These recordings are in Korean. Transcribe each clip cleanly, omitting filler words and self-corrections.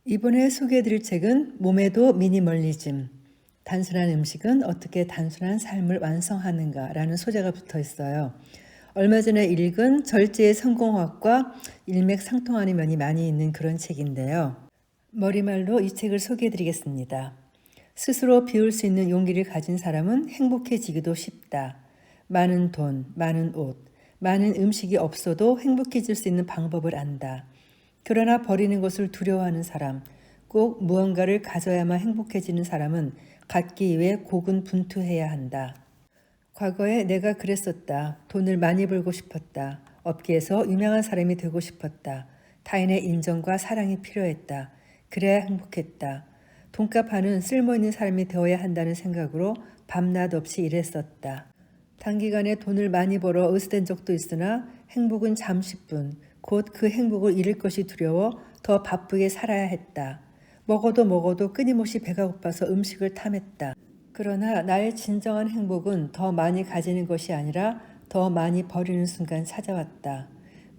이번에 소개해드릴 책은 몸에도 미니멀리즘, 단순한 음식은 어떻게 단순한 삶을 완성하는가라는 소재가 붙어 있어요. 얼마 전에 읽은 절제의 성공학과 일맥상통하는 면이 많이 있는 그런 책인데요. 머리말로 이 책을 소개해드리겠습니다. 스스로 비울 수 있는 용기를 가진 사람은 행복해지기도 쉽다. 많은 돈, 많은 옷, 많은 음식이 없어도 행복해질 수 있는 방법을 안다. 그러나 버리는 것을 두려워하는 사람, 꼭 무언가를 가져야만 행복해지는 사람은 갖기 위해 고군분투해야 한다. 과거에 내가 그랬었다. 돈을 많이 벌고 싶었다. 업계에서 유명한 사람이 되고 싶었다. 타인의 인정과 사랑이 필요했다. 그래야 행복했다. 돈값 하는 쓸모있는 사람이 되어야 한다는 생각으로 밤낮 없이 일했었다. 단기간에 돈을 많이 벌어 으스댄 적도 있으나 행복은 잠시뿐, 곧 그 행복을 잃을 것이 두려워 더 바쁘게 살아야 했다. 먹어도 끊임없이 배가 고파서 음식을 탐했다. 그러나 나의 진정한 행복은 더 많이 가지는 것이 아니라 더 많이 버리는 순간 찾아왔다.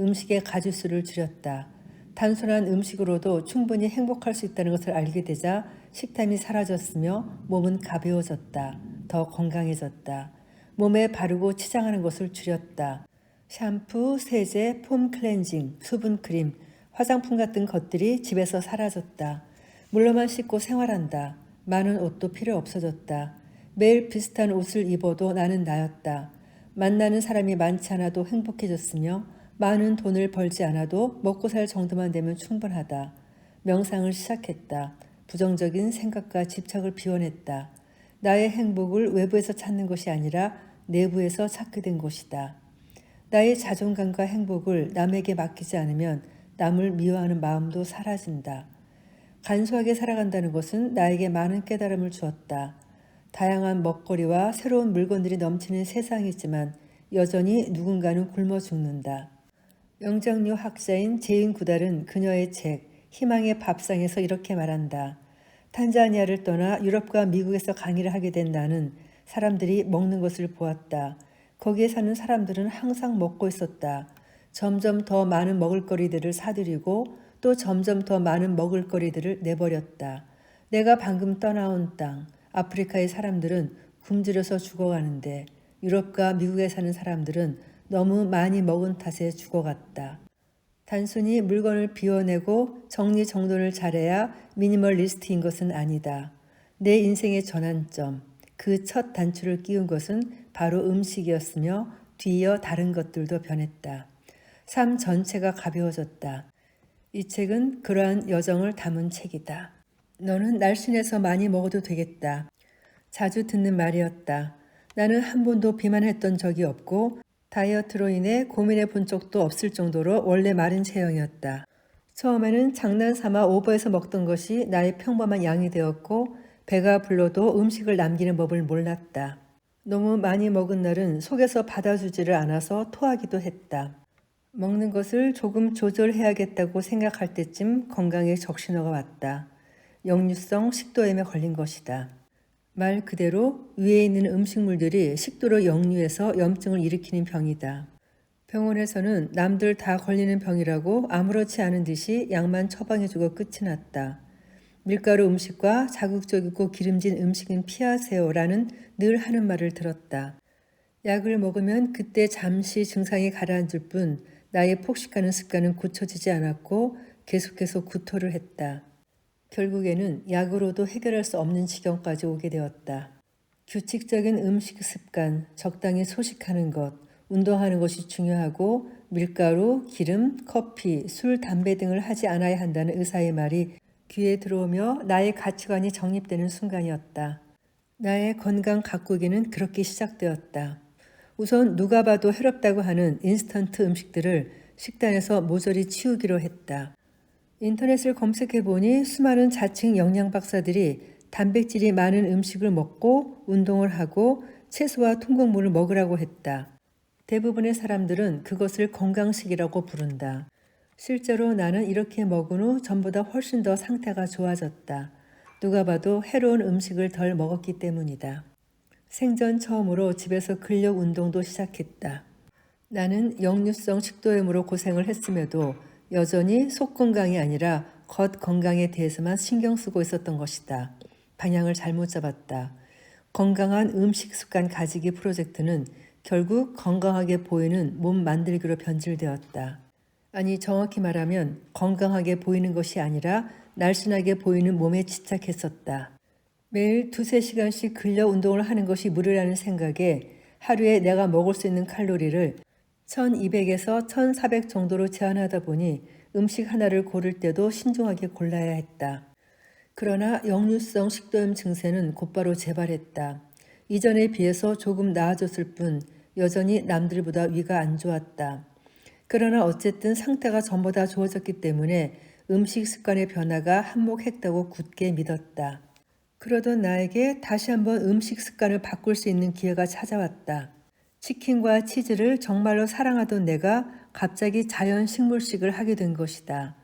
음식의 가짓수를 줄였다. 단순한 음식으로도 충분히 행복할 수 있다는 것을 알게 되자 식탐이 사라졌으며 몸은 가벼워졌다. 더 건강해졌다. 몸에 바르고 치장하는 것을 줄였다. 샴푸, 세제, 폼 클렌징, 수분 크림, 화장품 같은 것들이 집에서 사라졌다. 물로만 씻고 생활한다. 많은 옷도 필요 없어졌다. 매일 비슷한 옷을 입어도 나는 나였다. 만나는 사람이 많지 않아도 행복해졌으며 많은 돈을 벌지 않아도 먹고 살 정도만 되면 충분하다. 명상을 시작했다. 부정적인 생각과 집착을 비워냈다. 나의 행복을 외부에서 찾는 것이 아니라 내부에서 찾게 된 것이다. 나의 자존감과 행복을 남에게 맡기지 않으면 남을 미워하는 마음도 사라진다. 간소하게 살아간다는 것은 나에게 많은 깨달음을 주었다. 다양한 먹거리와 새로운 물건들이 넘치는 세상이지만 여전히 누군가는 굶어 죽는다. 영장류 학자인 제인 구달은 그녀의 책 희망의 밥상에서 이렇게 말한다. 탄자니아를 떠나 유럽과 미국에서 강의를 하게 된 나는 사람들이 먹는 것을 보았다. 거기에 사는 사람들은 항상 먹고 있었다. 점점 더 많은 먹을거리들을 사들이고 또 점점 더 많은 먹을거리들을 내버렸다. 내가 방금 떠나온 땅, 아프리카의 사람들은 굶주려서 죽어가는데 유럽과 미국에 사는 사람들은 너무 많이 먹은 탓에 죽어갔다. 단순히 물건을 비워내고 정리정돈을 잘해야 미니멀리스트인 것은 아니다. 내 인생의 전환점, 그 첫 단추를 끼운 것은 바로 음식이었으며 뒤이어 다른 것들도 변했다. 삶 전체가 가벼워졌다. 이 책은 그러한 여정을 담은 책이다. 너는 날씬해서 많이 먹어도 되겠다. 자주 듣는 말이었다. 나는 한 번도 비만했던 적이 없고 다이어트로 인해 고민해 본 적도 없을 정도로 원래 마른 체형이었다. 처음에는 장난삼아 오버해서 먹던 것이 나의 평범한 양이 되었고 배가 불러도 음식을 남기는 법을 몰랐다. 너무 많이 먹은 날은 속에서 받아주지를 않아서 토하기도 했다. 먹는 것을 조금 조절해야겠다고 생각할 때쯤 건강에 적신호가 왔다. 역류성 식도염에 걸린 것이다. 말 그대로 위에 있는 음식물들이 식도로 역류해서 염증을 일으키는 병이다. 병원에서는 남들 다 걸리는 병이라고 아무렇지 않은 듯이 약만 처방해주고 끝이 났다. 밀가루 음식과 자극적이고 기름진 음식은 피하세요라는 늘 하는 말을 들었다. 약을 먹으면 그때 잠시 증상이 가라앉을 뿐 나의 폭식하는 습관은 고쳐지지 않았고 계속해서 구토를 했다. 결국에는 약으로도 해결할 수 없는 지경까지 오게 되었다. 규칙적인 음식 습관, 적당히 소식하는 것, 운동하는 것이 중요하고 밀가루, 기름, 커피, 술, 담배 등을 하지 않아야 한다는 의사의 말이 귀에 들어오며 나의 가치관이 정립되는 순간이었다. 나의 건강 가꾸기는 그렇게 시작되었다. 우선 누가 봐도 해롭다고 하는 인스턴트 음식들을 식단에서 모조리 치우기로 했다. 인터넷을 검색해보니 수많은 자칭 영양 박사들이 단백질이 많은 음식을 먹고 운동을 하고 채소와 통곡물을 먹으라고 했다. 대부분의 사람들은 그것을 건강식이라고 부른다. 실제로 나는 이렇게 먹은 후 전보다 훨씬 더 상태가 좋아졌다. 누가 봐도 해로운 음식을 덜 먹었기 때문이다. 생전 처음으로 집에서 근력 운동도 시작했다. 나는 역류성 식도염으로 고생을 했음에도 여전히 속 건강이 아니라 겉 건강에 대해서만 신경 쓰고 있었던 것이다. 방향을 잘못 잡았다. 건강한 음식 습관 가지기 프로젝트는 결국 건강하게 보이는 몸 만들기로 변질되었다. 아니, 정확히 말하면 건강하게 보이는 것이 아니라 날씬하게 보이는 몸에 집착했었다. 매일 2~3시간씩 근력 운동을 하는 것이 무리라는 생각에 하루에 내가 먹을 수 있는 칼로리를 1200에서 1400 정도로 제한하다 보니 음식 하나를 고를 때도 신중하게 골라야 했다. 그러나 역류성 식도염 증세는 곧바로 재발했다. 이전에 비해서 조금 나아졌을 뿐 여전히 남들보다 위가 안 좋았다. 그러나 어쨌든 상태가 전보다 좋아졌기 때문에 음식 습관의 변화가 한몫했다고 굳게 믿었다. 그러던 나에게 다시 한번 음식 습관을 바꿀 수 있는 기회가 찾아왔다. 치킨과 치즈를 정말로 사랑하던 내가 갑자기 자연식물식을 하게 된 것이다.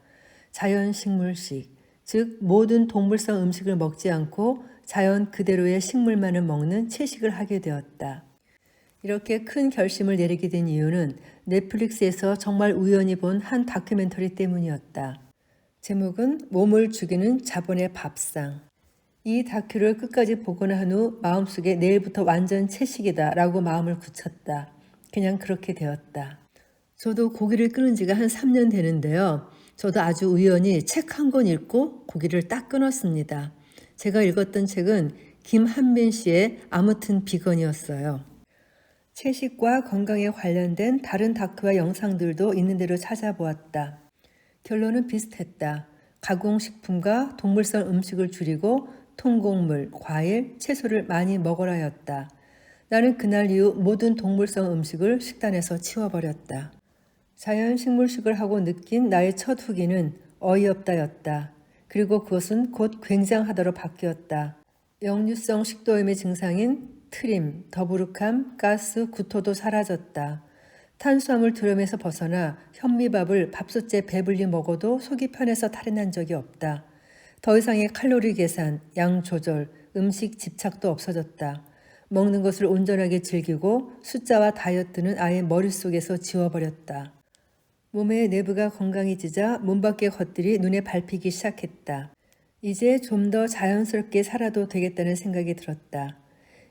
자연식물식, 즉 모든 동물성 음식을 먹지 않고 자연 그대로의 식물만을 먹는 채식을 하게 되었다. 이렇게 큰 결심을 내리게 된 이유는 넷플릭스에서 정말 우연히 본 한 다큐멘터리 때문이었다. 제목은 몸을 죽이는 자본의 밥상. 이 다큐를 끝까지 보고 난 후 마음속에 내일부터 완전 채식이다 라고 마음을 굳혔다. 그냥 그렇게 되었다. 저도 고기를 끊은 지가 한 3년 되는데요. 저도 아주 우연히 책 한 권 읽고 고기를 딱 끊었습니다. 제가 읽었던 책은 김한민 씨의 아무튼 비건이었어요. 채식과 건강에 관련된 다른 다큐와 영상들도 있는 대로 찾아보았다. 결론은 비슷했다. 가공식품과 동물성 음식을 줄이고 통곡물, 과일, 채소를 많이 먹으라였다. 나는 그날 이후 모든 동물성 음식을 식단에서 치워버렸다. 자연식물식을 하고 느낀 나의 첫 후기는 어이없다였다. 그리고 그것은 곧 굉장하다로 바뀌었다. 역류성 식도염의 증상인 트림, 더부룩함, 가스, 구토도 사라졌다. 탄수화물 두려움에서 벗어나 현미밥을 밥솥에 배불리 먹어도 속이 편해서 탈이 난 적이 없다. 더 이상의 칼로리 계산, 양 조절, 음식 집착도 없어졌다. 먹는 것을 온전하게 즐기고 숫자와 다이어트는 아예 머릿속에서 지워버렸다. 몸의 내부가 건강해지자 몸 밖의 것들이 눈에 밟히기 시작했다. 이제 좀 더 자연스럽게 살아도 되겠다는 생각이 들었다.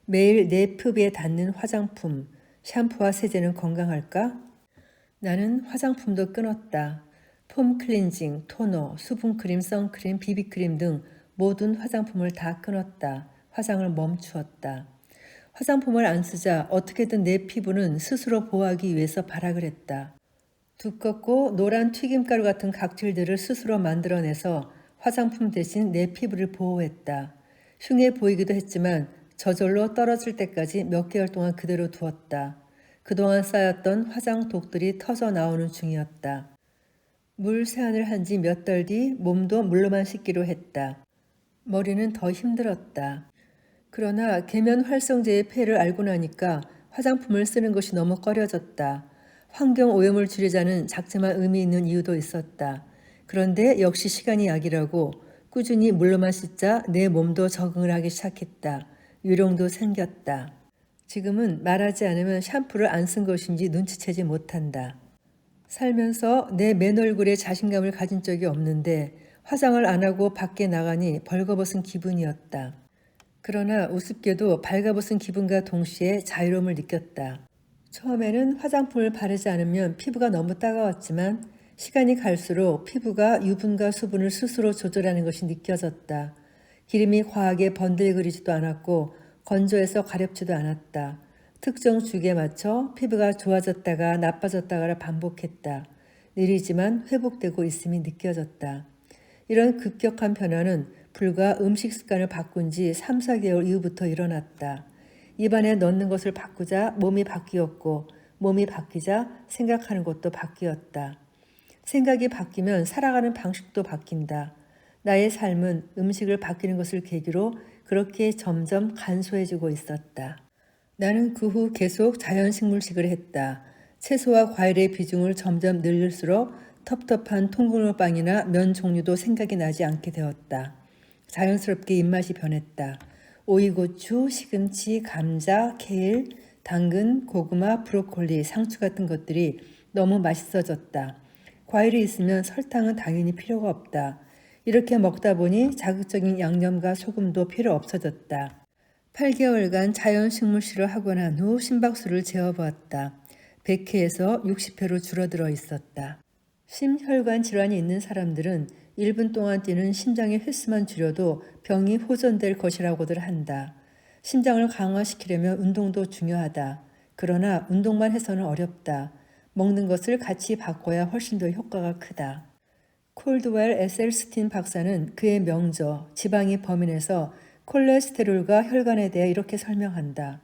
매일 내 피부에 닿는 화장품, 샴푸와 세제는 건강할까? 나는 화장품도 끊었다. 폼 클렌징, 토너, 수분크림, 선크림, 비비크림 등 모든 화장품을 다 끊었다. 화장을 멈추었다. 화장품을 안 쓰자 어떻게든 내 피부는 스스로 보호하기 위해서 발악을 했다. 두껍고 노란 튀김가루 같은 각질들을 스스로 만들어내서 화장품 대신 내 피부를 보호했다. 흉해 보이기도 했지만 저절로 떨어질 때까지 몇 개월 동안 그대로 두었다. 그동안 쌓였던 화장독들이 터져 나오는 중이었다. 물 세안을 한 지 몇 달 뒤 몸도 물로만 씻기로 했다. 머리는 더 힘들었다. 그러나 계면 활성제의 폐를 알고 나니까 화장품을 쓰는 것이 너무 꺼려졌다. 환경 오염을 줄이자는 작지만 의미 있는 이유도 있었다. 그런데 역시 시간이 약이라고 꾸준히 물로만 씻자 내 몸도 적응을 하기 시작했다. 요령도 생겼다. 지금은 말하지 않으면 샴푸를 안 쓴 것인지 눈치채지 못한다. 살면서 내 맨 얼굴에 자신감을 가진 적이 없는데 화장을 안 하고 밖에 나가니 벌거벗은 기분이었다. 그러나 우습게도 발가벗은 기분과 동시에 자유로움을 느꼈다. 처음에는 화장품을 바르지 않으면 피부가 너무 따가웠지만 시간이 갈수록 피부가 유분과 수분을 스스로 조절하는 것이 느껴졌다. 기름이 과하게 번들거리지도 않았고 건조해서 가렵지도 않았다. 특정 주기에 맞춰 피부가 좋아졌다가 나빠졌다가를 반복했다. 느리지만 회복되고 있음이 느껴졌다. 이런 급격한 변화는 불과 음식 습관을 바꾼 지 3~4개월 이후부터 일어났다. 입안에 넣는 것을 바꾸자 몸이 바뀌었고 몸이 바뀌자 생각하는 것도 바뀌었다. 생각이 바뀌면 살아가는 방식도 바뀐다. 나의 삶은 음식을 바뀌는 것을 계기로 그렇게 점점 간소해지고 있었다. 나는 그 후 계속 자연식물식을 했다. 채소와 과일의 비중을 점점 늘릴수록 텁텁한 통곡물빵이나 면 종류도 생각이 나지 않게 되었다. 자연스럽게 입맛이 변했다. 오이고추, 시금치, 감자, 케일, 당근, 고구마, 브로콜리, 상추 같은 것들이 너무 맛있어졌다. 과일이 있으면 설탕은 당연히 필요가 없다. 이렇게 먹다 보니 자극적인 양념과 소금도 필요 없어졌다. 8개월간 자연식물실을 하고 난 후 심박수를 재어보았다. 100회에서 60회로 줄어들어 있었다. 심혈관 질환이 있는 사람들은 1분 동안 뛰는 심장의 횟수만 줄여도 병이 호전될 것이라고들 한다. 심장을 강화시키려면 운동도 중요하다. 그러나 운동만 해서는 어렵다. 먹는 것을 같이 바꿔야 훨씬 더 효과가 크다. 콜드웰 에셀스틴 박사는 그의 명저 지방이 범인에서 콜레스테롤과 혈관에 대해 이렇게 설명한다.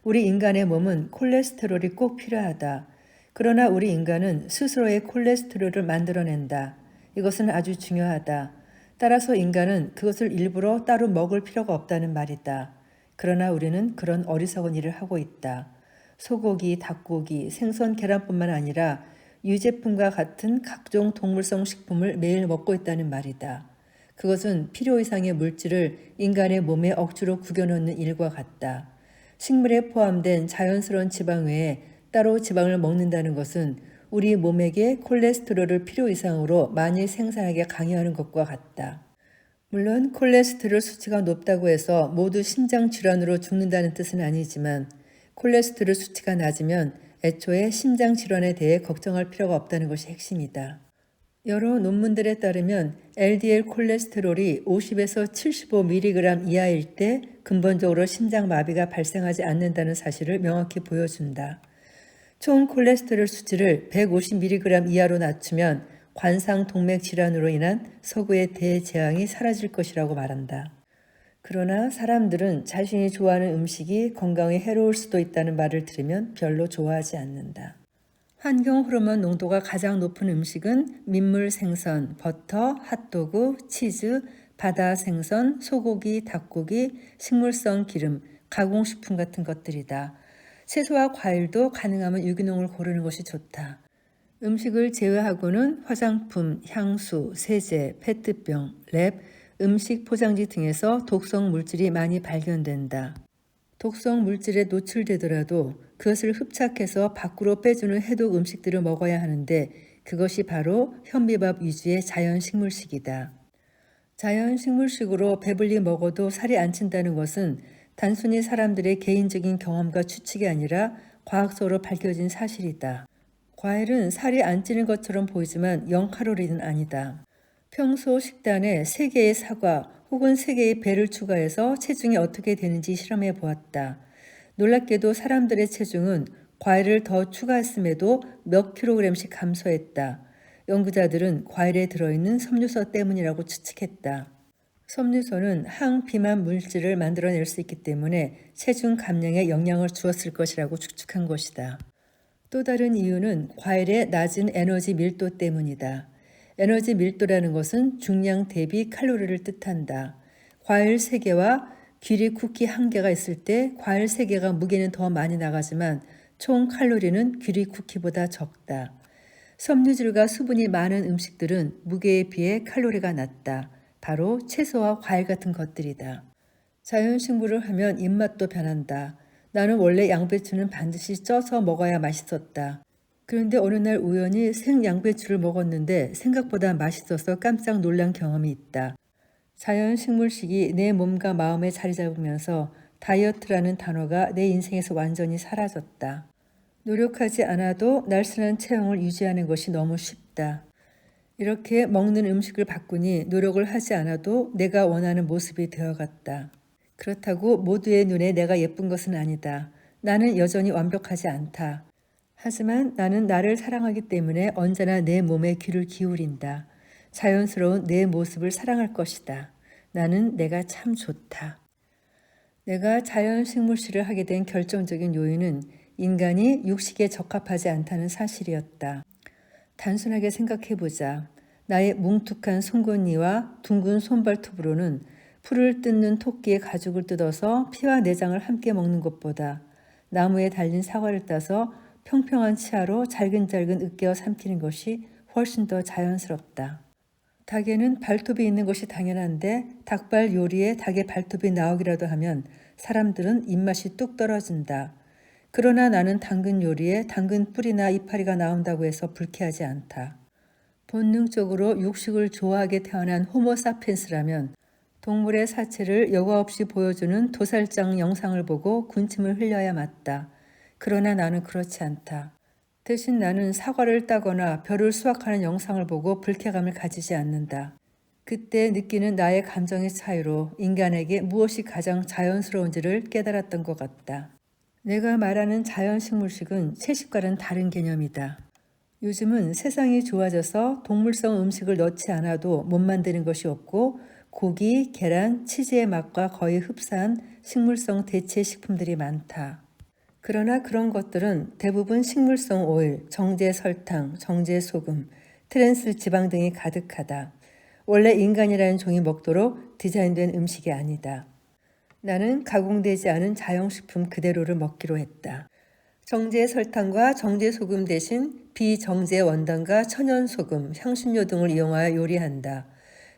우리 인간의 몸은 콜레스테롤이 꼭 필요하다. 그러나 우리 인간은 스스로의 콜레스테롤을 만들어낸다. 이것은 아주 중요하다. 따라서 인간은 그것을 일부러 따로 먹을 필요가 없다는 말이다. 그러나 우리는 그런 어리석은 일을 하고 있다. 소고기, 닭고기, 생선, 계란뿐만 아니라 유제품과 같은 각종 동물성 식품을 매일 먹고 있다는 말이다. 그것은 필요 이상의 물질을 인간의 몸에 억지로 구겨넣는 일과 같다. 식물에 포함된 자연스러운 지방 외에 따로 지방을 먹는다는 것은 우리 몸에게 콜레스테롤을 필요 이상으로 많이 생산하게 강요하는 것과 같다. 물론 콜레스테롤 수치가 높다고 해서 모두 심장 질환으로 죽는다는 뜻은 아니지만 콜레스테롤 수치가 낮으면 애초에 심장 질환에 대해 걱정할 필요가 없다는 것이 핵심이다. 여러 논문들에 따르면 LDL 콜레스테롤이 50에서 75mg 이하일 때 근본적으로 심장 마비가 발생하지 않는다는 사실을 명확히 보여준다. 총 콜레스테롤 수치를 150mg 이하로 낮추면 관상 동맥 질환으로 인한 서구의 대재앙이 사라질 것이라고 말한다. 그러나 사람들은 자신이 좋아하는 음식이 건강에 해로울 수도 있다는 말을 들으면 별로 좋아하지 않는다. 환경 호르몬 농도가 가장 높은 음식은 민물 생선, 버터, 핫도그, 치즈, 바다 생선, 소고기, 닭고기, 식물성 기름, 가공식품 같은 것들이다. 채소와 과일도 가능하면 유기농을 고르는 것이 좋다. 음식을 제외하고는 화장품, 향수, 세제, 페트병, 랩, 음식 포장지 등에서 독성 물질이 많이 발견된다. 독성 물질에 노출되더라도 그것을 흡착해서 밖으로 빼주는 해독 음식들을 먹어야 하는데 그것이 바로 현미밥 위주의 자연식물식이다. 자연식물식으로 배불리 먹어도 살이 안 찐다는 것은 단순히 사람들의 개인적인 경험과 추측이 아니라 과학적으로 밝혀진 사실이다. 과일은 살이 안 찌는 것처럼 보이지만 0칼로리는 아니다. 평소 식단에 3개의 사과 혹은 3개의 배를 추가해서 체중이 어떻게 되는지 실험해 보았다. 놀랍게도 사람들의 체중은 과일을 더 추가했음에도 몇 킬로그램씩 감소했다. 연구자들은 과일에 들어있는 섬유소 때문이라고 추측했다. 섬유소는 항비만 물질을 만들어낼 수 있기 때문에 체중 감량에 영향을 주었을 것이라고 추측한 것이다. 또 다른 이유는 과일의 낮은 에너지 밀도 때문이다. 에너지 밀도라는 것은 중량 대비 칼로리를 뜻한다. 과일 3개와 귀리 쿠키 1개가 있을 때 과일 3개가 무게는 더 많이 나가지만 총 칼로리는 귀리 쿠키보다 적다. 섬유질과 수분이 많은 음식들은 무게에 비해 칼로리가 낮다. 바로 채소와 과일 같은 것들이다. 자연식물을 하면 입맛도 변한다. 나는 원래 양배추는 반드시 쪄서 먹어야 맛있었다. 그런데 어느 날 우연히 생양배추를 먹었는데 생각보다 맛있어서 깜짝 놀란 경험이 있다. 자연식물식이 내 몸과 마음에 자리 잡으면서 다이어트라는 단어가 내 인생에서 완전히 사라졌다. 노력하지 않아도 날씬한 체형을 유지하는 것이 너무 쉽다. 이렇게 먹는 음식을 바꾸니 노력을 하지 않아도 내가 원하는 모습이 되어갔다. 그렇다고 모두의 눈에 내가 예쁜 것은 아니다. 나는 여전히 완벽하지 않다. 하지만 나는 나를 사랑하기 때문에 언제나 내 몸에 귀를 기울인다. 자연스러운 내 모습을 사랑할 것이다. 나는 내가 참 좋다. 내가 자연식물실을 하게 된 결정적인 요인은 인간이 육식에 적합하지 않다는 사실이었다. 단순하게 생각해보자. 나의 뭉툭한 송곳니와 둥근 손발톱으로는 풀을 뜯는 토끼의 가죽을 뜯어서 피와 내장을 함께 먹는 것보다 나무에 달린 사과를 따서 평평한 치아로 잘근잘근 으깨어 삼키는 것이 훨씬 더 자연스럽다. 닭에는 발톱이 있는 것이 당연한데 닭발 요리에 닭의 발톱이 나오기라도 하면 사람들은 입맛이 뚝 떨어진다. 그러나 나는 당근 요리에 당근 뿌리나 이파리가 나온다고 해서 불쾌하지 않다. 본능적으로 육식을 좋아하게 태어난 호모사피엔스라면 동물의 사체를 여과 없이 보여주는 도살장 영상을 보고 군침을 흘려야 맞다. 그러나 나는 그렇지 않다. 대신 나는 사과를 따거나 벼를 수확하는 영상을 보고 불쾌감을 가지지 않는다. 그때 느끼는 나의 감정의 차이로 인간에게 무엇이 가장 자연스러운지를 깨달았던 것 같다. 내가 말하는 자연식물식은 채식과는 다른 개념이다. 요즘은 세상이 좋아져서 동물성 음식을 넣지 않아도 못 만드는 것이 없고 고기, 계란, 치즈의 맛과 거의 흡사한 식물성 대체 식품들이 많다. 그러나 그런 것들은 대부분 식물성 오일, 정제 설탕, 정제 소금, 트랜스 지방 등이 가득하다. 원래 인간이라는 종이 먹도록 디자인된 음식이 아니다. 나는 가공되지 않은 자연식품 그대로를 먹기로 했다. 정제 설탕과 정제 소금 대신 비정제 원당과 천연소금, 향신료 등을 이용하여 요리한다.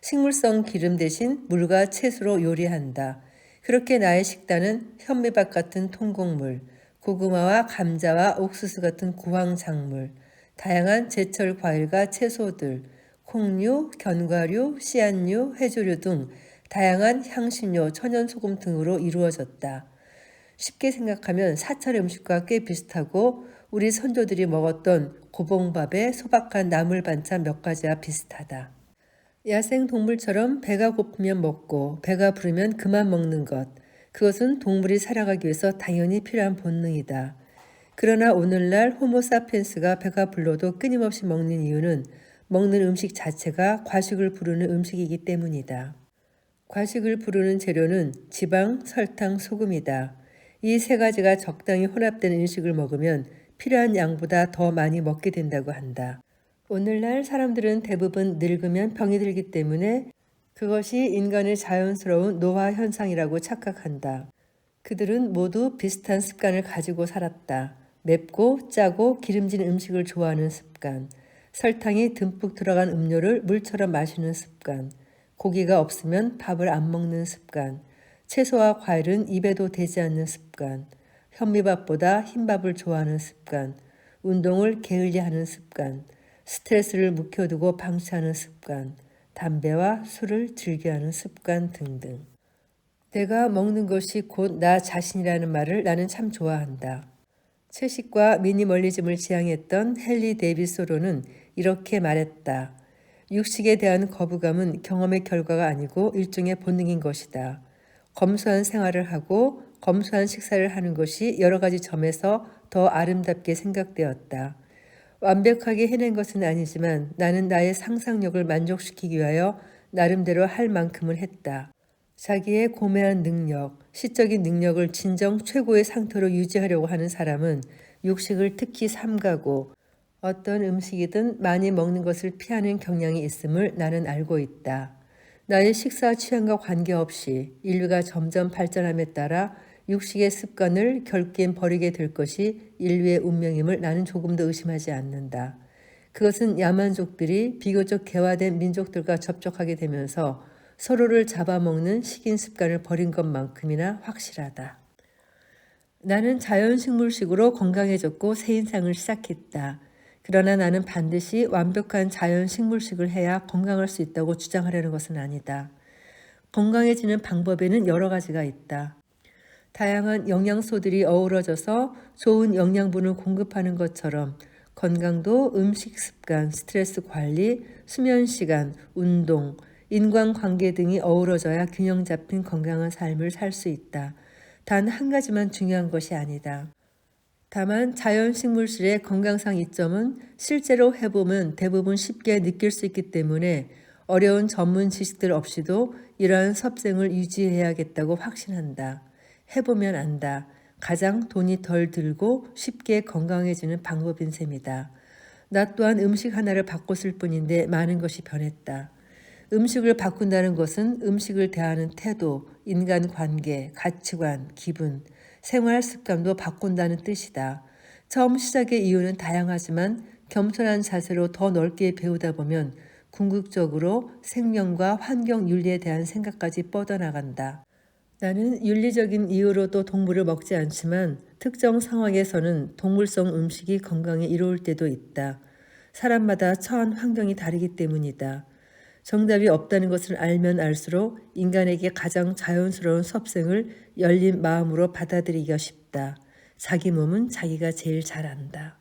식물성 기름 대신 물과 채소로 요리한다. 그렇게 나의 식단은 현미밥 같은 통곡물, 고구마와 감자와 옥수수 같은 구황작물, 다양한 제철 과일과 채소들, 콩류, 견과류, 씨앗류, 해조류 등 다양한 향신료, 천연소금 등으로 이루어졌다. 쉽게 생각하면 사찰 음식과 꽤 비슷하고 우리 선조들이 먹었던 고봉밥에 소박한 나물 반찬 몇 가지와 비슷하다. 야생 동물처럼 배가 고프면 먹고 배가 부르면 그만 먹는 것. 그것은 동물이 살아가기 위해서 당연히 필요한 본능이다. 그러나 오늘날 호모사피엔스가 배가 불러도 끊임없이 먹는 이유는 먹는 음식 자체가 과식을 부르는 음식이기 때문이다. 과식을 부르는 재료는 지방, 설탕, 소금이다. 이 세 가지가 적당히 혼합된 음식을 먹으면 필요한 양보다 더 많이 먹게 된다고 한다. 오늘날 사람들은 대부분 늙으면 병이 들기 때문에 그것이 인간의 자연스러운 노화 현상이라고 착각한다. 그들은 모두 비슷한 습관을 가지고 살았다. 맵고 짜고 기름진 음식을 좋아하는 습관, 설탕이 듬뿍 들어간 음료를 물처럼 마시는 습관, 고기가 없으면 밥을 안 먹는 습관, 채소와 과일은 입에도 대지 않는 습관, 현미밥보다 흰밥을 좋아하는 습관, 운동을 게을리하는 습관, 스트레스를 묵혀두고 방치하는 습관, 담배와 술을 즐겨하는 습관 등등. 내가 먹는 것이 곧 나 자신이라는 말을 나는 참 좋아한다. 채식과 미니멀리즘을 지향했던 헨리 데이빗 소로는 이렇게 말했다. 육식에 대한 거부감은 경험의 결과가 아니고 일종의 본능인 것이다. 검소한 생활을 하고 검소한 식사를 하는 것이 여러 가지 점에서 더 아름답게 생각되었다. 완벽하게 해낸 것은 아니지만 나는 나의 상상력을 만족시키기 위하여 나름대로 할 만큼을 했다. 자기의 고매한 능력, 시적인 능력을 진정 최고의 상태로 유지하려고 하는 사람은 육식을 특히 삼가고 어떤 음식이든 많이 먹는 것을 피하는 경향이 있음을 나는 알고 있다. 나의 식사 취향과 관계없이 인류가 점점 발전함에 따라 육식의 습관을 결국엔 버리게 될 것이 인류의 운명임을 나는 조금도 의심하지 않는다. 그것은 야만족들이 비교적 개화된 민족들과 접촉하게 되면서 서로를 잡아먹는 식인 습관을 버린 것만큼이나 확실하다. 나는 자연식물식으로 건강해졌고 새 인상을 시작했다. 그러나 나는 반드시 완벽한 자연식물식을 해야 건강할 수 있다고 주장하려는 것은 아니다. 건강해지는 방법에는 여러 가지가 있다. 다양한 영양소들이 어우러져서 좋은 영양분을 공급하는 것처럼 건강도 음식 습관, 스트레스 관리, 수면 시간, 운동, 인간관계 등이 어우러져야 균형 잡힌 건강한 삶을 살 수 있다. 단 한 가지만 중요한 것이 아니다. 다만 자연식물실의 건강상 이점은 실제로 해보면 대부분 쉽게 느낄 수 있기 때문에 어려운 전문 지식들 없이도 이러한 섭생을 유지해야겠다고 확신한다. 해보면 안다. 가장 돈이 덜 들고 쉽게 건강해지는 방법인 셈이다. 나 또한 음식 하나를 바꿨을 뿐인데 많은 것이 변했다. 음식을 바꾼다는 것은 음식을 대하는 태도, 인간관계, 가치관, 기분, 생활 습관도 바꾼다는 뜻이다. 처음 시작의 이유는 다양하지만 겸손한 자세로 더 넓게 배우다 보면 궁극적으로 생명과 환경 윤리에 대한 생각까지 뻗어나간다. 나는 윤리적인 이유로도 동물을 먹지 않지만 특정 상황에서는 동물성 음식이 건강에 이로울 때도 있다. 사람마다 처한 환경이 다르기 때문이다. 정답이 없다는 것을 알면 알수록 인간에게 가장 자연스러운 섭생을 열린 마음으로 받아들이기가 쉽다. 자기 몸은 자기가 제일 잘 안다.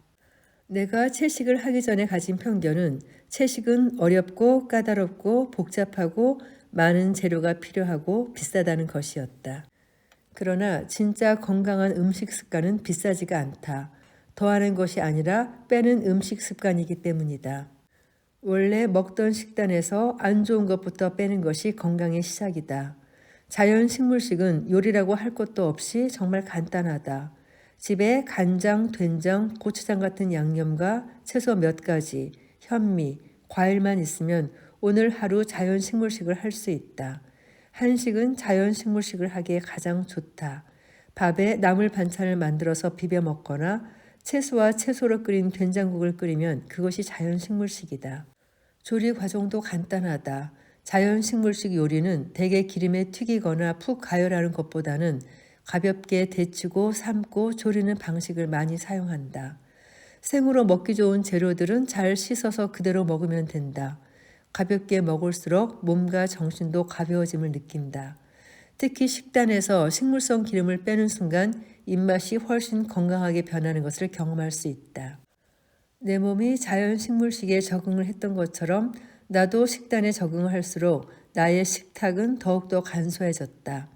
내가 채식을 하기 전에 가진 편견은 채식은 어렵고 까다롭고 복잡하고 많은 재료가 필요하고 비싸다는 것이었다. 그러나 진짜 건강한 음식 습관은 비싸지가 않다. 더하는 것이 아니라 빼는 음식 습관이기 때문이다. 원래 먹던 식단에서 안 좋은 것부터 빼는 것이 건강의 시작이다. 자연 식물식은 요리라고 할 것도 없이 정말 간단하다. 집에 간장, 된장, 고추장 같은 양념과 채소 몇 가지, 현미, 과일만 있으면 오늘 하루 자연 식물식을 할 수 있다. 한식은 자연 식물식을 하기에 가장 좋다. 밥에 나물 반찬을 만들어서 비벼 먹거나 채소와 채소로 끓인 된장국을 끓이면 그것이 자연 식물식이다. 조리 과정도 간단하다. 자연 식물식 요리는 대개 기름에 튀기거나 푹 가열하는 것보다는 가볍게 데치고 삶고 조리는 방식을 많이 사용한다. 생으로 먹기 좋은 재료들은 잘 씻어서 그대로 먹으면 된다. 가볍게 먹을수록 몸과 정신도 가벼워짐을 느낀다. 특히 식단에서 식물성 기름을 빼는 순간 입맛이 훨씬 건강하게 변하는 것을 경험할 수 있다. 내 몸이 자연 식물식에 적응을 했던 것처럼 나도 식단에 적응을 할수록 나의 식탁은 더욱더 간소해졌다.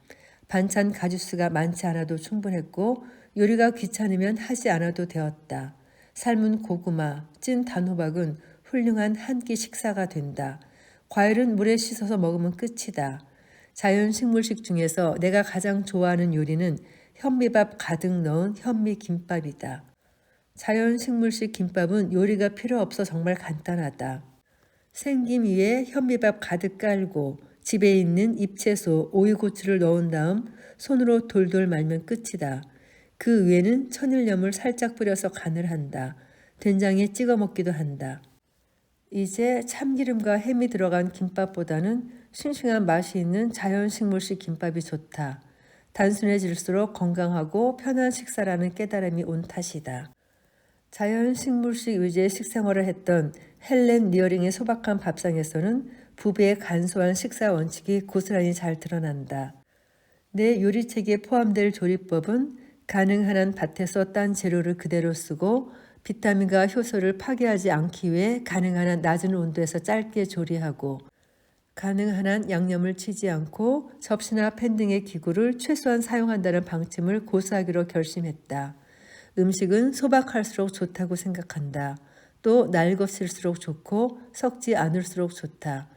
반찬 가짓수가 많지 않아도 충분했고 요리가 귀찮으면 하지 않아도 되었다. 삶은 고구마, 찐 단호박은 훌륭한 한 끼 식사가 된다. 과일은 물에 씻어서 먹으면 끝이다. 자연 식물식 중에서 내가 가장 좋아하는 요리는 현미밥 가득 넣은 현미김밥이다. 자연 식물식 김밥은 요리가 필요 없어 정말 간단하다. 생김 위에 현미밥 가득 깔고 집에 있는 잎채소, 오이고추를 넣은 다음 손으로 돌돌 말면 끝이다. 그 위에는 천일염을 살짝 뿌려서 간을 한다. 된장에 찍어 먹기도 한다. 이제 참기름과 햄이 들어간 김밥보다는 싱싱한 맛이 있는 자연 식물식 김밥이 좋다. 단순해질수록 건강하고 편한 식사라는 깨달음이 온 탓이다. 자연 식물식 위주의 식생활을 했던 헬렌 리어링의 소박한 밥상에서는 부부의 간소한 식사 원칙이 고스란히 잘 드러난다. 내 요리책에 포함될 조리법은 가능한 한 밭에서 딴 재료를 그대로 쓰고 비타민과 효소를 파괴하지 않기 위해 가능한 한 낮은 온도에서 짧게 조리하고 가능한 한 양념을 치지 않고 접시나 팬 등의 기구를 최소한 사용한다는 방침을 고수하기로 결심했다. 음식은 소박할수록 좋다고 생각한다. 또 날것일수록 좋고 썩지 않을수록 좋다.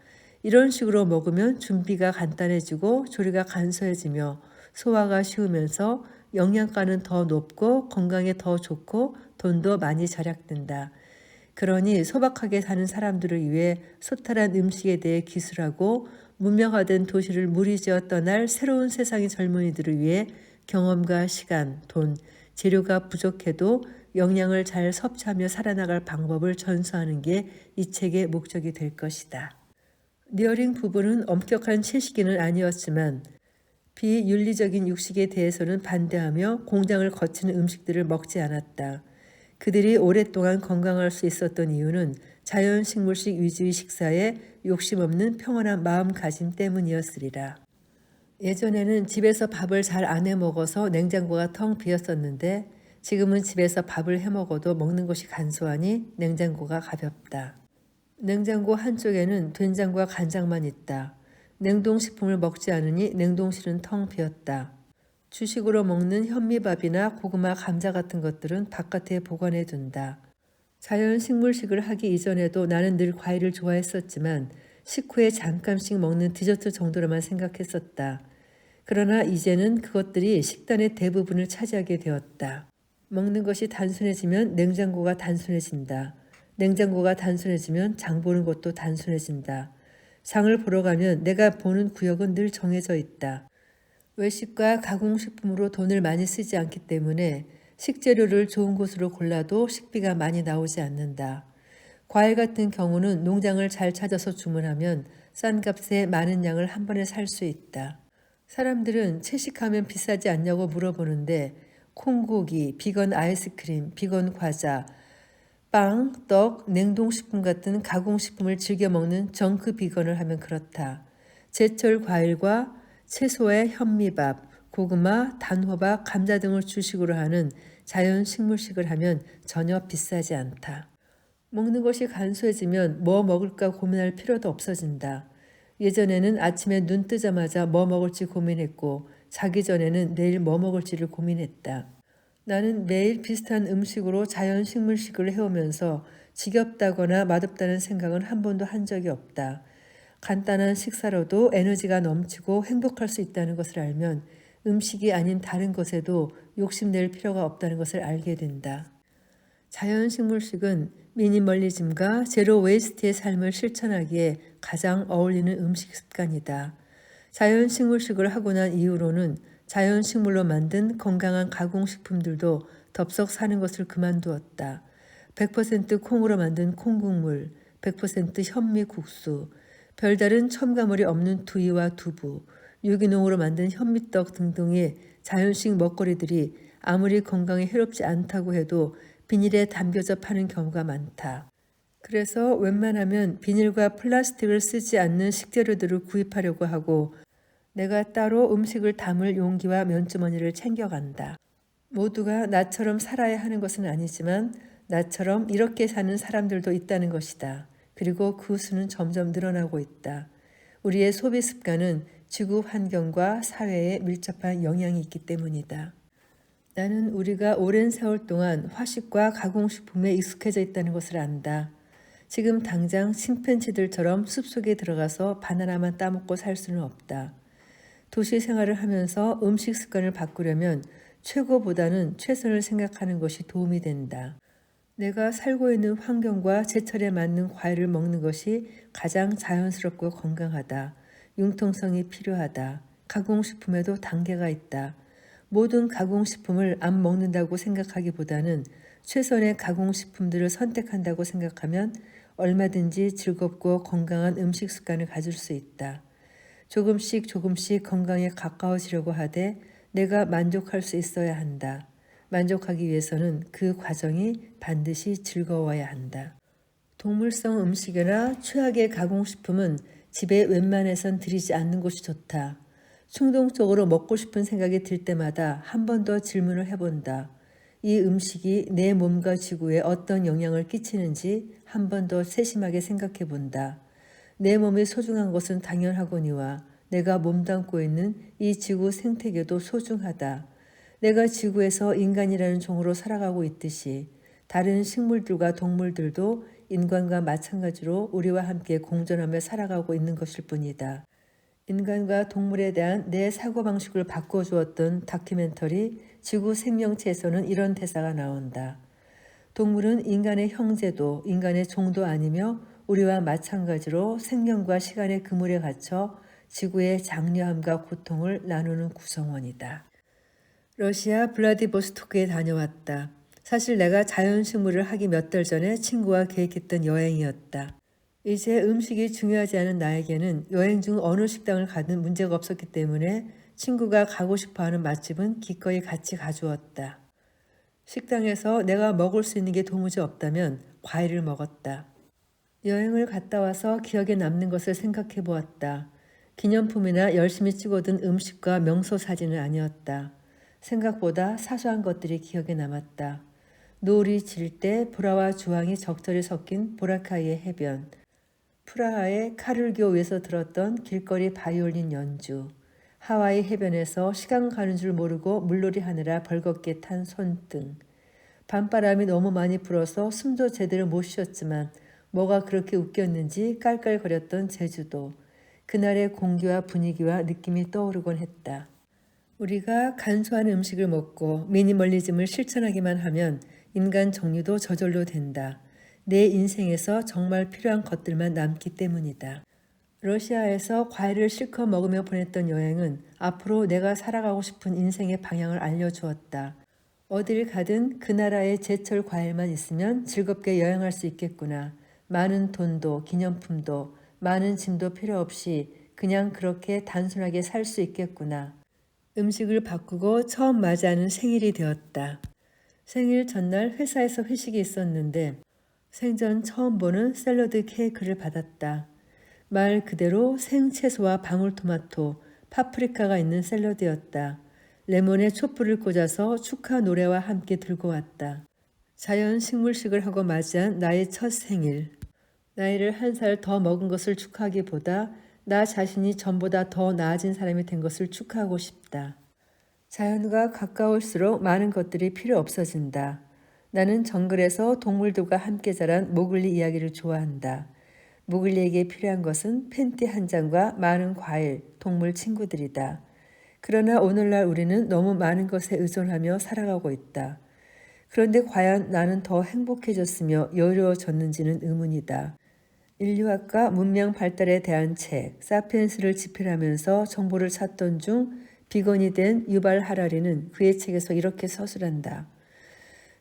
이런 식으로 먹으면 준비가 간단해지고 조리가 간소해지며 소화가 쉬우면서 영양가는 더 높고 건강에 더 좋고 돈도 많이 절약된다. 그러니 소박하게 사는 사람들을 위해 소탈한 음식에 대해 기술하고 문명화된 도시를 무리지어 떠날 새로운 세상의 젊은이들을 위해 경험과 시간, 돈, 재료가 부족해도 영양을 잘 섭취하며 살아나갈 방법을 전수하는 게 이 책의 목적이 될 것이다. 리어링 부부는 엄격한 채식인은 아니었지만 비윤리적인 육식에 대해서는 반대하며 공장을 거치는 음식들을 먹지 않았다. 그들이 오랫동안 건강할 수 있었던 이유는 자연 식물식 위주의 식사에 욕심 없는 평온한 마음가짐 때문이었으리라. 예전에는 집에서 밥을 잘 안 해 먹어서 냉장고가 텅 비었었는데 지금은 집에서 밥을 해 먹어도 먹는 것이 간소하니 냉장고가 가볍다. 냉장고 한쪽에는 된장과 간장만 있다. 냉동식품을 먹지 않으니 냉동실은 텅 비었다. 주식으로 먹는 현미밥이나 고구마, 감자 같은 것들은 바깥에 보관해 둔다. 자연 식물식을 하기 이전에도 나는 늘 과일을 좋아했었지만 식후에 잠깐씩 먹는 디저트 정도로만 생각했었다. 그러나 이제는 그것들이 식단의 대부분을 차지하게 되었다. 먹는 것이 단순해지면 냉장고가 단순해진다. 냉장고가 단순해지면 장 보는 것도 단순해진다. 장을 보러 가면 내가 보는 구역은 늘 정해져 있다. 외식과 가공식품으로 돈을 많이 쓰지 않기 때문에 식재료를 좋은 곳으로 골라도 식비가 많이 나오지 않는다. 과일 같은 경우는 농장을 잘 찾아서 주문하면 싼 값에 많은 양을 한 번에 살 수 있다. 사람들은 채식하면 비싸지 않냐고 물어보는데 콩고기, 비건 아이스크림, 비건 과자, 빵, 떡, 냉동식품 같은 가공식품을 즐겨 먹는 정크 비건을 하면 그렇다. 제철 과일과 채소의 현미밥, 고구마, 단호박, 감자 등을 주식으로 하는 자연 식물식을 하면 전혀 비싸지 않다. 먹는 것이 간소해지면 뭐 먹을까 고민할 필요도 없어진다. 예전에는 아침에 눈 뜨자마자 뭐 먹을지 고민했고 자기 전에는 내일 뭐 먹을지를 고민했다. 나는 매일 비슷한 음식으로 자연 식물식을 해오면서 지겹다거나 맛없다는 생각은 한 번도 한 적이 없다. 간단한 식사로도 에너지가 넘치고 행복할 수 있다는 것을 알면 음식이 아닌 다른 것에도 욕심낼 필요가 없다는 것을 알게 된다. 자연식물식은 미니멀리즘과 제로 웨이스트의 삶을 실천하기에 가장 어울리는 음식 습관이다. 자연식물식을 하고 난 이후로는 자연식물로 만든 건강한 가공식품들도 덥석 사는 것을 그만두었다. 100% 콩으로 만든 콩국물, 100% 현미국수, 별다른 첨가물이 없는 두유와 두부, 유기농으로 만든 현미떡 등등의 자연식 먹거리들이 아무리 건강에 해롭지 않다고 해도 비닐에 담겨져 파는 경우가 많다. 그래서 웬만하면 비닐과 플라스틱을 쓰지 않는 식재료들을 구입하려고 하고 내가 따로 음식을 담을 용기와 면주머니를 챙겨간다. 모두가 나처럼 살아야 하는 것은 아니지만 나처럼 이렇게 사는 사람들도 있다는 것이다. 그리고 그 수는 점점 늘어나고 있다. 우리의 소비 습관은 지구 환경과 사회에 밀접한 영향이 있기 때문이다. 나는 우리가 오랜 세월 동안 화식과 가공식품에 익숙해져 있다는 것을 안다. 지금 당장 침팬지들처럼 숲속에 들어가서 바나나만 따먹고 살 수는 없다. 도시 생활을 하면서 음식 습관을 바꾸려면 최고보다는 최선을 생각하는 것이 도움이 된다. 내가 살고 있는 환경과 제철에 맞는 과일을 먹는 것이 가장 자연스럽고 건강하다. 융통성이 필요하다. 가공식품에도 단계가 있다. 모든 가공식품을 안 먹는다고 생각하기보다는 최선의 가공식품들을 선택한다고 생각하면 얼마든지 즐겁고 건강한 음식 습관을 가질 수 있다. 조금씩 조금씩 건강에 가까워지려고 하되 내가 만족할 수 있어야 한다. 만족하기 위해서는 그 과정이 반드시 즐거워야 한다. 동물성 음식이나 최악의 가공식품은 집에 웬만해선 들이지 않는 것이 좋다. 충동적으로 먹고 싶은 생각이 들 때마다 한 번 더 질문을 해본다. 이 음식이 내 몸과 지구에 어떤 영향을 끼치는지 한 번 더 세심하게 생각해 본다. 내 몸이 소중한 것은 당연하거니와 내가 몸담고 있는 이 지구 생태계도 소중하다. 내가 지구에서 인간이라는 종으로 살아가고 있듯이 다른 식물들과 동물들도 인간과 마찬가지로 우리와 함께 공존하며 살아가고 있는 것일 뿐이다. 인간과 동물에 대한 내 사고방식을 바꿔주었던 다큐멘터리 지구 생명체에서는 이런 대사가 나온다. 동물은 인간의 형제도 인간의 종도 아니며 우리와 마찬가지로 생명과 시간의 그물에 갇혀 지구의 장려함과 고통을 나누는 구성원이다. 러시아 블라디보스토크에 다녀왔다. 사실 내가 자연식물을 하기 몇 달 전에 친구와 계획했던 여행이었다. 이제 음식이 중요하지 않은 나에게는 여행 중 어느 식당을 가든 문제가 없었기 때문에 친구가 가고 싶어하는 맛집은 기꺼이 같이 가주었다. 식당에서 내가 먹을 수 있는 게 도무지 없다면 과일을 먹었다. 여행을 갔다 와서 기억에 남는 것을 생각해 보았다. 기념품이나 열심히 찍어둔 음식과 명소 사진은 아니었다. 생각보다 사소한 것들이 기억에 남았다. 노을이 질 때 보라와 주황이 적절히 섞인 보라카이의 해변, 프라하의 카를교 위에서 들었던 길거리 바이올린 연주, 하와이 해변에서 시간 가는 줄 모르고 물놀이 하느라 벌겋게 탄 손등, 밤바람이 너무 많이 불어서 숨도 제대로 못 쉬었지만 뭐가 그렇게 웃겼는지 깔깔거렸던 제주도, 그날의 공기와 분위기와 느낌이 떠오르곤 했다. 우리가 간소한 음식을 먹고 미니멀리즘을 실천하기만 하면 인간 정류도 저절로 된다. 내 인생에서 정말 필요한 것들만 남기 때문이다. 러시아에서 과일을 실컷 먹으며 보냈던 여행은 앞으로 내가 살아가고 싶은 인생의 방향을 알려주었다. 어딜 가든 그 나라의 제철 과일만 있으면 즐겁게 여행할 수 있겠구나. 많은 돈도 기념품도 많은 짐도 필요 없이 그냥 그렇게 단순하게 살 수 있겠구나. 음식을 바꾸고 처음 맞이하는 생일이 되었다. 생일 전날 회사에서 회식이 있었는데 생전 처음 보는 샐러드 케이크를 받았다. 말 그대로 생채소와 방울토마토, 파프리카가 있는 샐러드였다. 레몬에 촛불을 꽂아서 축하 노래와 함께 들고 왔다. 자연 식물식을 하고 맞이한 나의 첫 생일. 나이를 한 살 더 먹은 것을 축하하기보다 나 자신이 전보다 더 나아진 사람이 된 것을 축하하고 싶다. 자연과 가까울수록 많은 것들이 필요 없어진다. 나는 정글에서 동물들과 함께 자란 모글리 이야기를 좋아한다. 모글리에게 필요한 것은 팬티 한 장과 많은 과일, 동물 친구들이다. 그러나 오늘날 우리는 너무 많은 것에 의존하며 살아가고 있다. 그런데 과연 나는 더 행복해졌으며 여유로워졌는지는 의문이다. 인류학과 문명 발달에 대한 책, 사피엔스를 집필하면서 정보를 찾던 중 비건이 된 유발 하라리는 그의 책에서 이렇게 서술한다.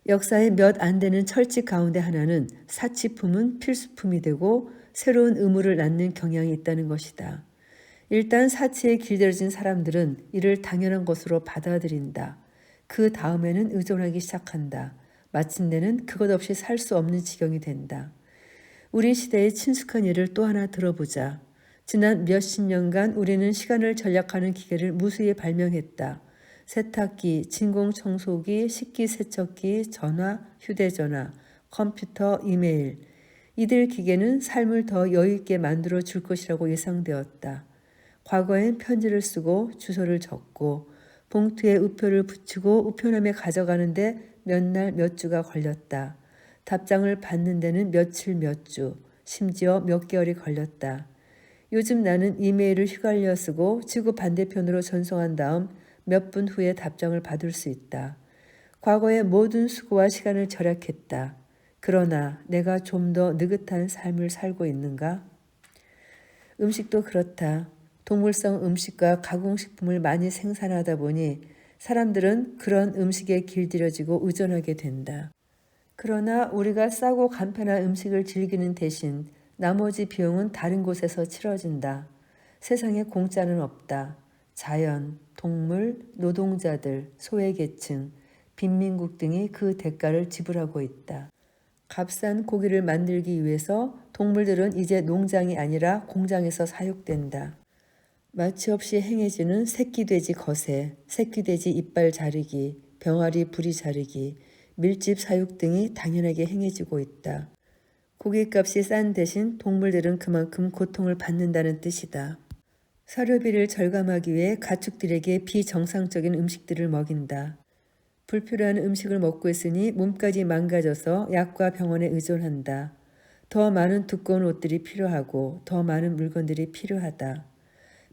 역사의 몇 안 되는 철칙 가운데 하나는 사치품은 필수품이 되고 새로운 의무를 낳는 경향이 있다는 것이다. 일단 사치에 길들여진 사람들은 이를 당연한 것으로 받아들인다. 그 다음에는 의존하기 시작한다. 마침내는 그것 없이 살 수 없는 지경이 된다. 우리 시대의 친숙한 예를 또 하나 들어보자. 지난 몇십 년간 우리는 시간을 절약하는 기계를 무수히 발명했다. 세탁기, 진공청소기, 식기세척기, 전화, 휴대전화, 컴퓨터, 이메일. 이들 기계는 삶을 더 여유있게 만들어 줄 것이라고 예상되었다. 과거엔 편지를 쓰고 주소를 적고 봉투에 우표를 붙이고 우편함에 가져가는데 몇 날 몇 주가 걸렸다. 답장을 받는 데는 며칠 몇 주, 심지어 몇 개월이 걸렸다. 요즘 나는 이메일을 휘갈려 쓰고 지구 반대편으로 전송한 다음 몇 분 후에 답장을 받을 수 있다. 과거의 모든 수고와 시간을 절약했다. 그러나 내가 좀 더 느긋한 삶을 살고 있는가? 음식도 그렇다. 동물성 음식과 가공식품을 많이 생산하다 보니 사람들은 그런 음식에 길들여지고 의존하게 된다. 그러나 우리가 싸고 간편한 음식을 즐기는 대신 나머지 비용은 다른 곳에서 치러진다. 세상에 공짜는 없다. 자연, 동물, 노동자들, 소외계층, 빈민국 등이 그 대가를 지불하고 있다. 값싼 고기를 만들기 위해서 동물들은 이제 농장이 아니라 공장에서 사육된다. 마취 없이 행해지는 새끼돼지 거세, 새끼돼지 이빨 자르기, 병아리 부리 자르기, 밀집 사육 등이 당연하게 행해지고 있다. 고깃값이 싼 대신 동물들은 그만큼 고통을 받는다는 뜻이다. 사료비를 절감하기 위해 가축들에게 비정상적인 음식들을 먹인다. 불필요한 음식을 먹고 있으니 몸까지 망가져서 약과 병원에 의존한다. 더 많은 두꺼운 옷들이 필요하고 더 많은 물건들이 필요하다.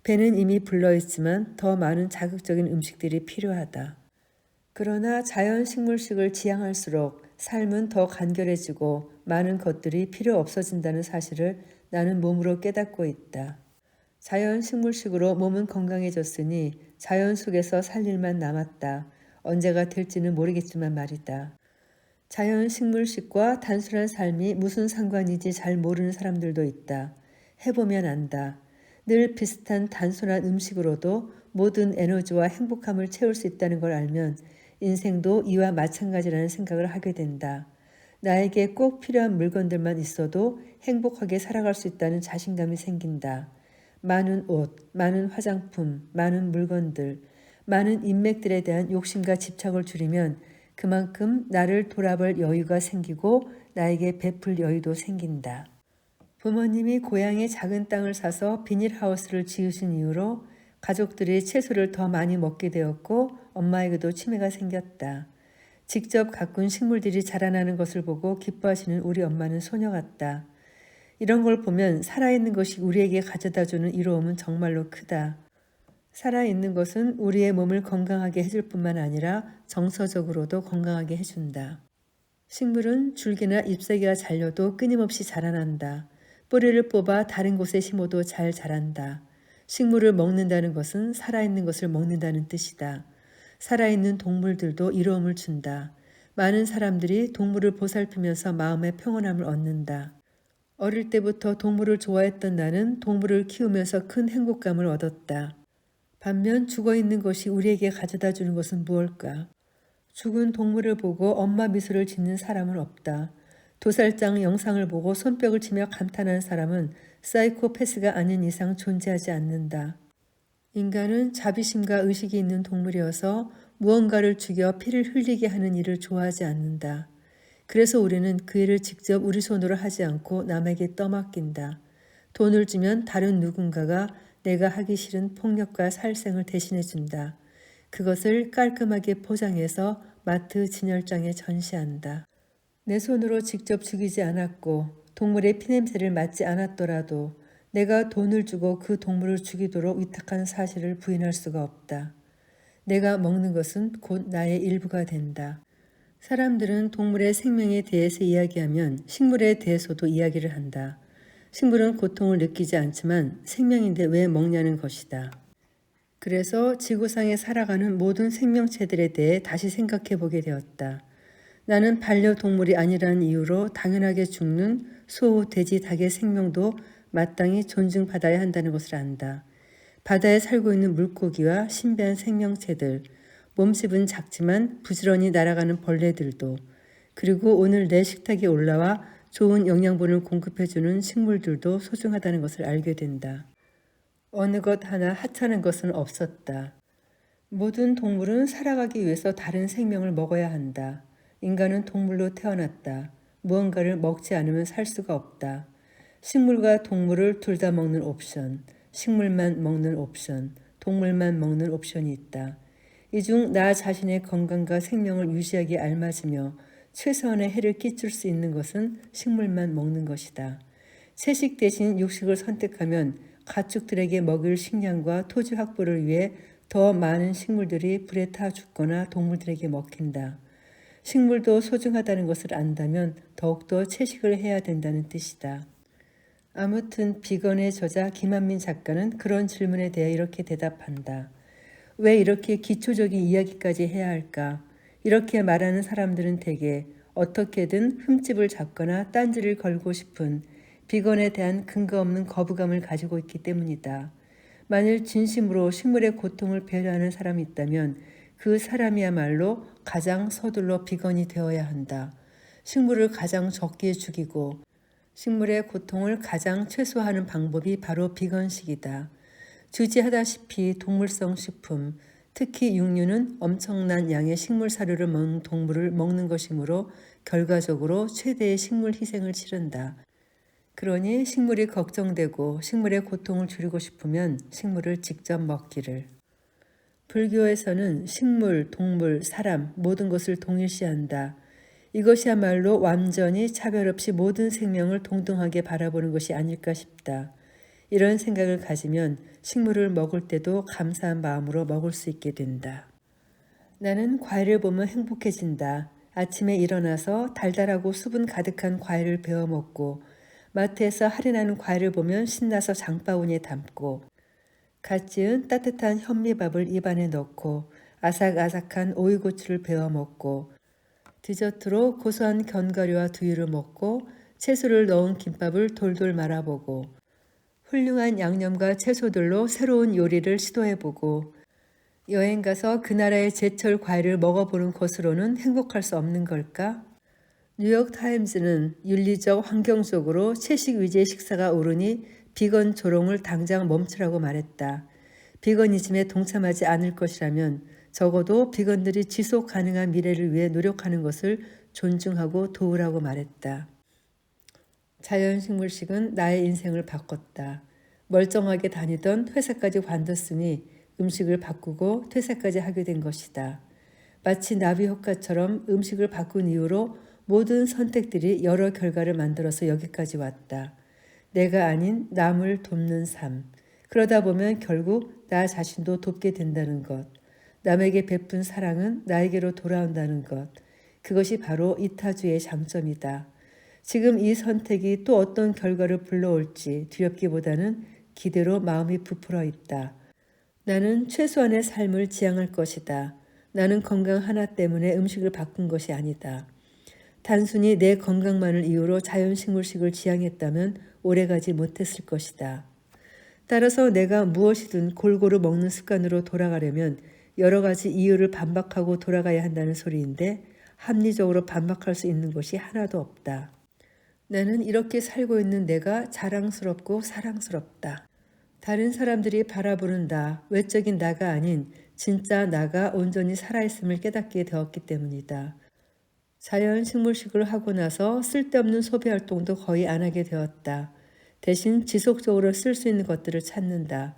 배는 이미 불러있지만 더 많은 자극적인 음식들이 필요하다. 그러나 자연 식물식을 지향할수록 삶은 더 간결해지고 많은 것들이 필요 없어진다는 사실을 나는 몸으로 깨닫고 있다. 자연 식물식으로 몸은 건강해졌으니 자연 속에서 살 일만 남았다. 언제가 될지는 모르겠지만 말이다. 자연 식물식과 단순한 삶이 무슨 상관인지 잘 모르는 사람들도 있다. 해보면 안다. 늘 비슷한 단순한 음식으로도 모든 에너지와 행복함을 채울 수 있다는 걸 알면 인생도 이와 마찬가지라는 생각을 하게 된다. 나에게 꼭 필요한 물건들만 있어도 행복하게 살아갈 수 있다는 자신감이 생긴다. 많은 옷, 많은 화장품, 많은 물건들, 많은 인맥들에 대한 욕심과 집착을 줄이면 그만큼 나를 돌아볼 여유가 생기고 나에게 베풀 여유도 생긴다. 부모님이 고향에 작은 땅을 사서 비닐하우스를 지으신 이후로 가족들이 채소를 더 많이 먹게 되었고 엄마에게도 치매가 생겼다. 직접 가꾼 식물들이 자라나는 것을 보고 기뻐하시는 우리 엄마는 소녀 같다. 이런 걸 보면 살아있는 것이 우리에게 가져다주는 이로움은 정말로 크다. 살아있는 것은 우리의 몸을 건강하게 해줄 뿐만 아니라 정서적으로도 건강하게 해준다. 식물은 줄기나 잎사귀가 잘려도 끊임없이 자라난다. 뿌리를 뽑아 다른 곳에 심어도 잘 자란다. 식물을 먹는다는 것은 살아있는 것을 먹는다는 뜻이다. 살아있는 동물들도 이로움을 준다. 많은 사람들이 동물을 보살피면서 마음의 평온함을 얻는다. 어릴 때부터 동물을 좋아했던 나는 동물을 키우면서 큰 행복감을 얻었다. 반면 죽어있는 것이 우리에게 가져다 주는 것은 무엇일까? 죽은 동물을 보고 엄마 미소를 짓는 사람은 없다. 도살장 영상을 보고 손뼉을 치며 감탄한 사람은 사이코패스가 아닌 이상 존재하지 않는다. 인간은 자비심과 의식이 있는 동물이어서 무언가를 죽여 피를 흘리게 하는 일을 좋아하지 않는다. 그래서 우리는 그 일을 직접 우리 손으로 하지 않고 남에게 떠맡긴다. 돈을 주면 다른 누군가가 내가 하기 싫은 폭력과 살생을 대신해 준다. 그것을 깔끔하게 포장해서 마트 진열장에 전시한다. 내 손으로 직접 죽이지 않았고 동물의 피냄새를 맡지 않았더라도 내가 돈을 주고 그 동물을 죽이도록 위탁한 사실을 부인할 수가 없다. 내가 먹는 것은 곧 나의 일부가 된다. 사람들은 동물의 생명에 대해서 이야기하면 식물에 대해서도 이야기를 한다. 식물은 고통을 느끼지 않지만 생명인데 왜 먹냐는 것이다. 그래서 지구상에 살아가는 모든 생명체들에 대해 다시 생각해 보게 되었다. 나는 반려동물이 아니라는 이유로 당연하게 죽는 소, 돼지, 닭의 생명도 마땅히 존중받아야 한다는 것을 안다. 바다에 살고 있는 물고기와 신비한 생명체들, 몸집은 작지만 부지런히 날아가는 벌레들도, 그리고 오늘 내 식탁에 올라와 좋은 영양분을 공급해주는 식물들도 소중하다는 것을 알게 된다. 어느 것 하나 하찮은 것은 없었다. 모든 동물은 살아가기 위해서 다른 생명을 먹어야 한다. 인간은 동물로 태어났다. 무언가를 먹지 않으면 살 수가 없다. 식물과 동물을 둘 다 먹는 옵션, 식물만 먹는 옵션, 동물만 먹는 옵션이 있다. 이 중 나 자신의 건강과 생명을 유지하기에 알맞으며 최소한의 해를 끼칠 수 있는 것은 식물만 먹는 것이다. 채식 대신 육식을 선택하면 가축들에게 먹일 식량과 토지 확보를 위해 더 많은 식물들이 불에 타 죽거나 동물들에게 먹힌다. 식물도 소중하다는 것을 안다면 더욱더 채식을 해야 된다는 뜻이다. 아무튼 비건의 저자 김한민 작가는 그런 질문에 대해 이렇게 대답한다. 왜 이렇게 기초적인 이야기까지 해야 할까? 이렇게 말하는 사람들은 대개 어떻게든 흠집을 잡거나 딴지를 걸고 싶은 비건에 대한 근거 없는 거부감을 가지고 있기 때문이다. 만일 진심으로 식물의 고통을 배려하는 사람이 있다면 그 사람이야말로 가장 서둘러 비건이 되어야 한다. 식물을 가장 적게 죽이고 식물의 고통을 가장 최소화하는 방법이 바로 비건식이다. 주지하다시피 동물성 식품, 특히 육류는 엄청난 양의 식물 사료를 먹는 동물을 먹는 것이므로 결과적으로 최대의 식물 희생을 치른다. 그러니 식물이 걱정되고 식물의 고통을 줄이고 싶으면 식물을 직접 먹기를. 불교에서는 식물, 동물, 사람 모든 것을 동일시한다. 이것이야말로 완전히 차별 없이 모든 생명을 동등하게 바라보는 것이 아닐까 싶다. 이런 생각을 가지면 식물을 먹을 때도 감사한 마음으로 먹을 수 있게 된다. 나는 과일을 보면 행복해진다. 아침에 일어나서 달달하고 수분 가득한 과일을 베어 먹고 마트에서 할인하는 과일을 보면 신나서 장바구니에 담고 갓 지은 따뜻한 현미밥을 입안에 넣고 아삭아삭한 오이고추를 베어 먹고 디저트로 고소한 견과류와 두유를 먹고 채소를 넣은 김밥을 돌돌 말아보고 훌륭한 양념과 채소들로 새로운 요리를 시도해보고 여행 가서 그 나라의 제철 과일을 먹어보는 것으로는 행복할 수 없는 걸까? 뉴욕타임즈는 윤리적, 환경적으로 채식 위주의 식사가 오르니 비건 조롱을 당장 멈추라고 말했다. 비건이즘에 동참하지 않을 것이라면 적어도 비건들이 지속 가능한 미래를 위해 노력하는 것을 존중하고 도우라고 말했다. 자연식물식은 나의 인생을 바꿨다. 멀쩡하게 다니던 회사까지 관뒀으니 음식을 바꾸고 퇴사까지 하게 된 것이다. 마치 나비 효과처럼 음식을 바꾼 이후로 모든 선택들이 여러 결과를 만들어서 여기까지 왔다. 내가 아닌 남을 돕는 삶. 그러다 보면 결국 나 자신도 돕게 된다는 것. 남에게 베푼 사랑은 나에게로 돌아온다는 것. 그것이 바로 이타주의 장점이다. 지금 이 선택이 또 어떤 결과를 불러올지 두렵기보다는 기대로 마음이 부풀어 있다. 나는 최소한의 삶을 지향할 것이다. 나는 건강 하나 때문에 음식을 바꾼 것이 아니다. 단순히 내 건강만을 이유로 자연식물식을 지향했다면 오래가지 못했을 것이다. 따라서 내가 무엇이든 골고루 먹는 습관으로 돌아가려면 여러 가지 이유를 반박하고 돌아가야 한다는 소리인데 합리적으로 반박할 수 있는 것이 하나도 없다. 나는 이렇게 살고 있는 내가 자랑스럽고 사랑스럽다. 다른 사람들이 바라보는 나, 외적인 나가 아닌 진짜 나가 온전히 살아있음을 깨닫게 되었기 때문이다. 자연 식물식을 하고 나서 쓸데없는 소비 활동도 거의 안 하게 되었다. 대신 지속적으로 쓸 수 있는 것들을 찾는다.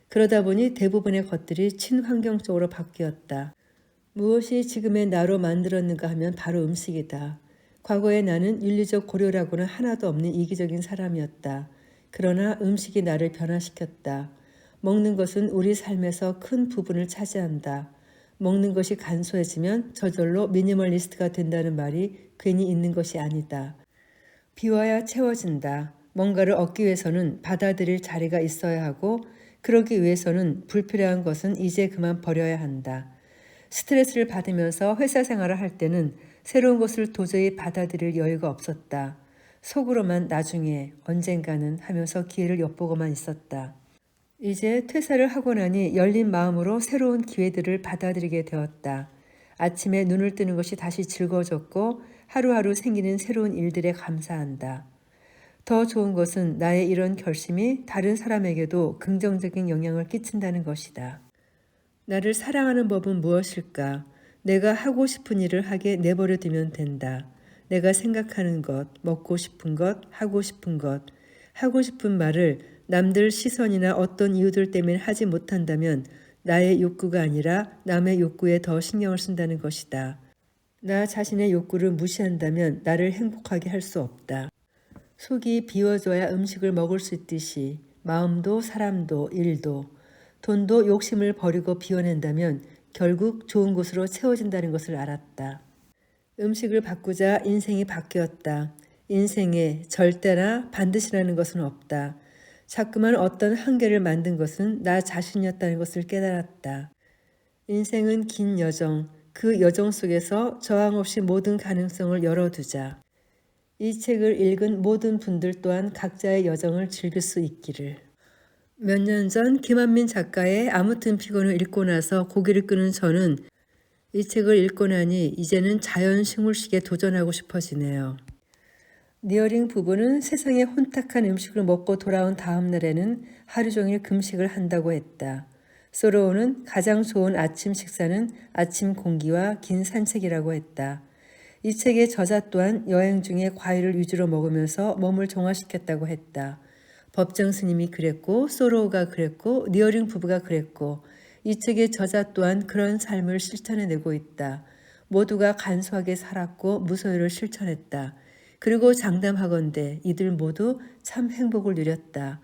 그러다 보니 대부분의 것들이 친환경적으로 바뀌었다. 무엇이 지금의 나로 만들었는가 하면 바로 음식이다. 과거의 나는 윤리적 고려라고는 하나도 없는 이기적인 사람이었다. 그러나 음식이 나를 변화시켰다. 먹는 것은 우리 삶에서 큰 부분을 차지한다. 먹는 것이 간소해지면 저절로 미니멀리스트가 된다는 말이 괜히 있는 것이 아니다. 비워야 채워진다. 뭔가를 얻기 위해서는 받아들일 자리가 있어야 하고 그러기 위해서는 불필요한 것은 이제 그만 버려야 한다. 스트레스를 받으면서 회사 생활을 할 때는 새로운 것을 도저히 받아들일 여유가 없었다. 속으로만 나중에 언젠가는 하면서 기회를 엿보고만 있었다. 이제 퇴사를 하고 나니 열린 마음으로 새로운 기회들을 받아들이게 되었다. 아침에 눈을 뜨는 것이 다시 즐거워졌고 하루하루 생기는 새로운 일들에 감사한다. 더 좋은 것은 나의 이런 결심이 다른 사람에게도 긍정적인 영향을 끼친다는 것이다. 나를 사랑하는 법은 무엇일까? 내가 하고 싶은 일을 하게 내버려 두면 된다. 내가 생각하는 것, 먹고 싶은 것, 하고 싶은 것, 하고 싶은 말을 남들 시선이나 어떤 이유들 때문에 하지 못한다면 나의 욕구가 아니라 남의 욕구에 더 신경을 쓴다는 것이다. 나 자신의 욕구를 무시한다면 나를 행복하게 할 수 없다. 속이 비워져야 음식을 먹을 수 있듯이 마음도 사람도 일도 돈도 욕심을 버리고 비워낸다면 결국 좋은 곳으로 채워진다는 것을 알았다. 음식을 바꾸자 인생이 바뀌었다. 인생에 절대나 반드시라는 것은 없다. 자꾸만 어떤 한계를 만든 것은 나 자신이었다는 것을 깨달았다. 인생은 긴 여정, 그 여정 속에서 저항 없이 모든 가능성을 열어두자. 이 책을 읽은 모든 분들 또한 각자의 여정을 즐길 수 있기를. 몇 년 전 김한민 작가의 아무튼 피곤을 읽고 나서 고개를 끄는 저는 이 책을 읽고 나니 이제는 자연 식물식에 도전하고 싶어지네요. 니어링 부부는 세상에 혼탁한 음식을 먹고 돌아온 다음 날에는 하루 종일 금식을 한다고 했다. 소로우는 가장 좋은 아침 식사는 아침 공기와 긴 산책이라고 했다. 이 책의 저자 또한 여행 중에 과일을 위주로 먹으면서 몸을 정화시켰다고 했다. 법정 스님이 그랬고 소로우가 그랬고 니어링 부부가 그랬고 이 책의 저자 또한 그런 삶을 실천해내고 있다. 모두가 간소하게 살았고 무소유를 실천했다. 그리고 장담하건대 이들 모두 참 행복을 누렸다.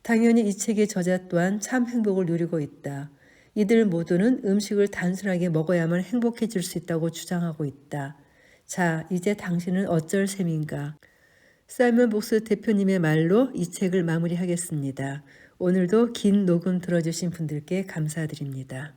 당연히 이 책의 저자 또한 참 행복을 누리고 있다. 이들 모두는 음식을 단순하게 먹어야만 행복해질 수 있다고 주장하고 있다. 자, 이제 당신은 어쩔 셈인가? 사이먼 복스 대표님의 말로 이 책을 마무리하겠습니다. 오늘도 긴 녹음 들어주신 분들께 감사드립니다.